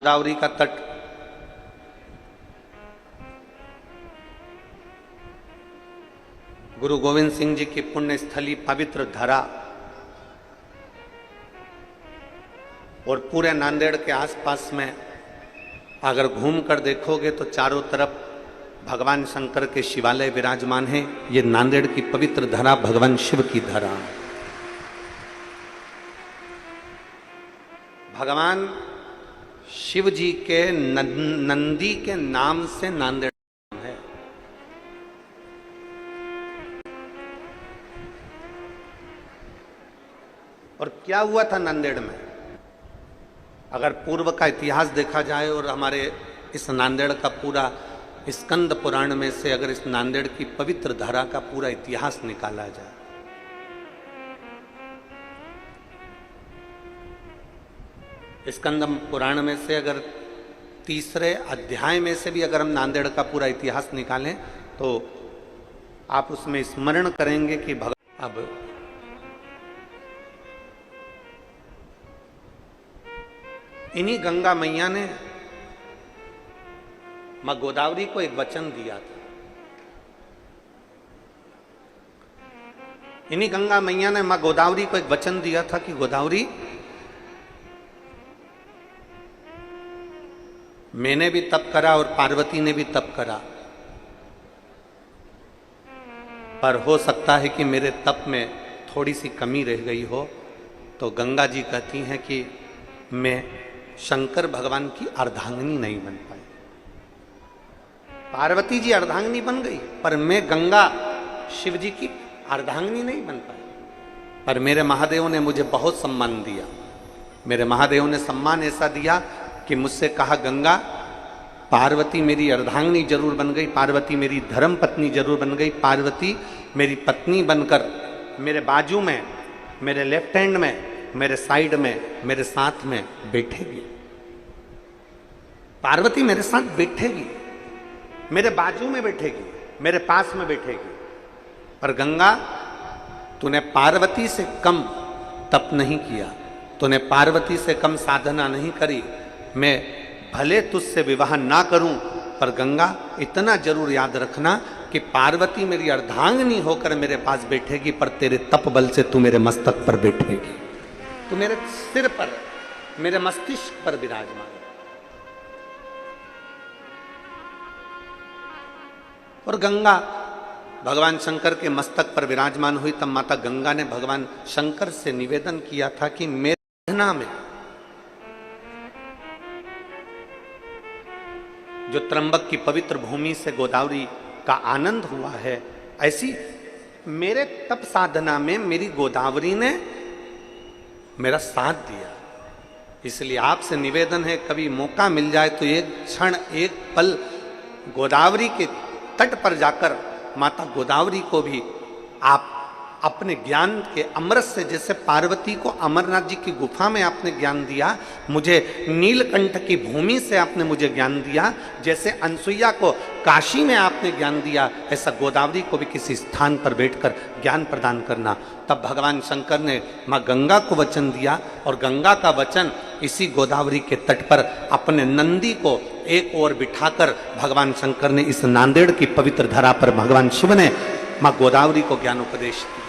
गोदावरी का तट गुरु गोविंद सिंह जी की पुण्य स्थली पवित्र धरा और पूरे नांदेड़ के आसपास में अगर घूम कर देखोगे तो चारों तरफ भगवान शंकर के शिवालय विराजमान हैं। ये नांदेड़ की पवित्र धरा भगवान शिव की धरा। भगवान शिव जी के नंदी के नाम से नांदेड़ है। और क्या हुआ था नांदेड़ में, अगर पूर्व का इतिहास देखा जाए और हमारे इस नांदेड़ का पूरा स्कंद पुराण में से अगर इस नांदेड़ की पवित्र धारा का पूरा इतिहास निकाला जाए, स्कंद पुराण में से अगर तीसरे अध्याय में से भी अगर हम नांदेड़ का पूरा इतिहास निकालें तो आप उसमें स्मरण करेंगे कि अब इन्हीं गंगा मैया ने मां गोदावरी को एक वचन दिया था। इन्हीं गंगा मैया ने मां गोदावरी को एक वचन दिया था कि गोदावरी, मैंने भी तप करा और पार्वती ने भी तप करा, पर हो सकता है कि मेरे तप में थोड़ी सी कमी रह गई हो। तो गंगा जी कहती हैं कि मैं शंकर भगवान की अर्धांगिनी नहीं बन पाई। पार्वती जी अर्धांगिनी बन गई, पर मैं गंगा शिव जी की अर्धांगिनी नहीं बन पाई। पर मेरे महादेव ने मुझे बहुत सम्मान दिया। मेरे महादेव ने सम्मान ऐसा दिया कि मुझसे कहा, गंगा, पार्वती मेरी अर्धांगिनी जरूर बन गई, पार्वती मेरी धर्म पत्नी जरूर बन गई, पार्वती मेरी पत्नी बनकर मेरे बाजू में, मेरे लेफ्ट हैंड में, मेरे साइड में, मेरे साथ में बैठेगी। पार्वती मेरे साथ बैठेगी, मेरे बाजू में बैठेगी, मेरे पास में बैठेगी। पर गंगा, तूने पार्वती से कम तप नहीं किया, तूने पार्वती से कम साधना नहीं करी। मैं भले तुझसे विवाह ना करूं, पर गंगा इतना जरूर याद रखना कि पार्वती मेरी अर्धांगिनी होकर मेरे पास बैठेगी, पर तेरे तप बल से तू मेरे मस्तक पर बैठेगी, तू मेरे सिर पर, मेरे मस्तिष्क पर विराजमान। और गंगा भगवान शंकर के मस्तक पर विराजमान हुई। तब माता गंगा ने भगवान शंकर से निवेदन किया था कि मेरे साधना में जो त्र्यंबक की पवित्र भूमि से गोदावरी का आनंद हुआ है, ऐसी मेरे तप साधना में मेरी गोदावरी ने मेरा साथ दिया। इसलिए आपसे निवेदन है, कभी मौका मिल जाए तो एक क्षण, एक पल गोदावरी के तट पर जाकर माता गोदावरी को भी आप अपने ज्ञान के अमृत से, जैसे पार्वती को अमरनाथ जी की गुफा में आपने ज्ञान दिया, मुझे नीलकंठ की भूमि से आपने मुझे ज्ञान दिया, जैसे अनसुईया को काशी में आपने ज्ञान दिया, ऐसा गोदावरी को भी किसी स्थान पर बैठकर ज्ञान प्रदान करना। तब भगवान शंकर ने माँ गंगा को वचन दिया और गंगा का वचन इसी गोदावरी के तट पर अपने नंदी को एक ओर बिठाकर भगवान शंकर ने इस नांदेड़ की पवित्र धरा पर भगवान शिव ने माँ गोदावरी को ज्ञानोपदेश दिया।